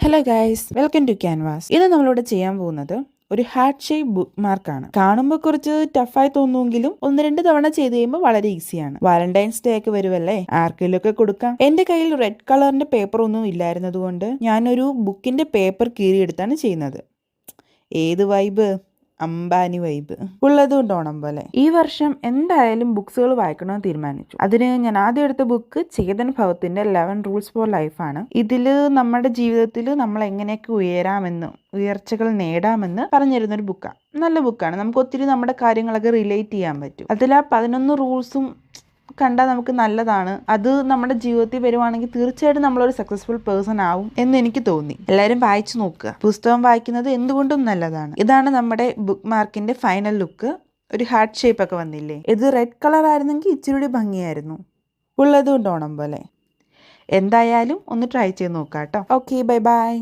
Hello guys, welcome to canvas. ഇന്ന് നമ്മളിവിടെ ചെയ്യാൻ പോകുന്നത് ഒരു ഹാർട്ട് ഷേപ്പ് ബുക്ക് മാർക്കാണ്. കാണുമ്പോൾ കുറച്ച് ടഫായി തോന്നുമെങ്കിലും ഒന്ന് രണ്ട് തവണ ചെയ്ത് കഴിയുമ്പോൾ വളരെ ഈസിയാണ്. വാലന്റൈൻസ് ഡേ ഒക്കെ വരുമല്ലേ, ആർക്കെങ്കിലും ഒക്കെ കൊടുക്കാം. എന്റെ കയ്യിൽ റെഡ് കളറിന്റെ പേപ്പർ ഒന്നും ഇല്ലായിരുന്നത് കൊണ്ട് ഞാനൊരു ബുക്കിന്റെ പേപ്പർ കീറിയെടുത്താണ് ചെയ്യുന്നത്. ഏത് വൈബ്? അംബാനി വൈബ് ഉള്ളതുകൊണ്ട് ഓണം പോലെ. ഈ വർഷം എന്തായാലും ബുക്സുകൾ വായിക്കണമെന്ന് തീരുമാനിച്ചു. അതിന് ഞാൻ ആദ്യം എടുത്ത ബുക്ക് ചേതൻ ഭഗത്തിന്റെ 11 റൂൾസ് ഫോർ ലൈഫാണ്. ഇതില് നമ്മുടെ ജീവിതത്തിൽ നമ്മൾ എങ്ങനെയൊക്കെ ഉയർച്ചകൾ നേടാമെന്ന് പറഞ്ഞിരുന്നൊരു ബുക്കാണ്. നല്ല ബുക്കാണ്. നമുക്ക് ഒത്തിരി നമ്മുടെ കാര്യങ്ങളൊക്കെ റിലേറ്റ് ചെയ്യാൻ പറ്റും. അതിൽ ആ 11 റൂൾസും കണ്ടാൽ നമുക്ക് നല്ലതാണ്. അത് നമ്മുടെ ജീവിതത്തിൽ വരുവാണെങ്കിൽ തീർച്ചയായിട്ടും നമ്മളൊരു സക്സസ്ഫുൾ പേഴ്സൺ ആവും എന്ന് എനിക്ക് തോന്നി. എല്ലാവരും വായിച്ചു നോക്കുക. പുസ്തകം വായിക്കുന്നത് എന്തുകൊണ്ടും നല്ലതാണ്. ഇതാണ് നമ്മുടെ ബുക്ക് മാർക്കിന്റെ ഫൈനൽ ലുക്ക്. ഒരു ഹാർട്ട് ഷേപ്പ് ഒക്കെ വന്നില്ലേ. ഇത് റെഡ് കളർ ആയിരുന്നെങ്കിൽ ഇച്ചിരി ഭംഗിയായിരുന്നു. ഉള്ളതുകൊണ്ട് ഓണം പോലെ. എന്തായാലും ഒന്ന് ട്രൈ ചെയ്ത് നോക്കാം കേട്ടോ. Okay, bye bye.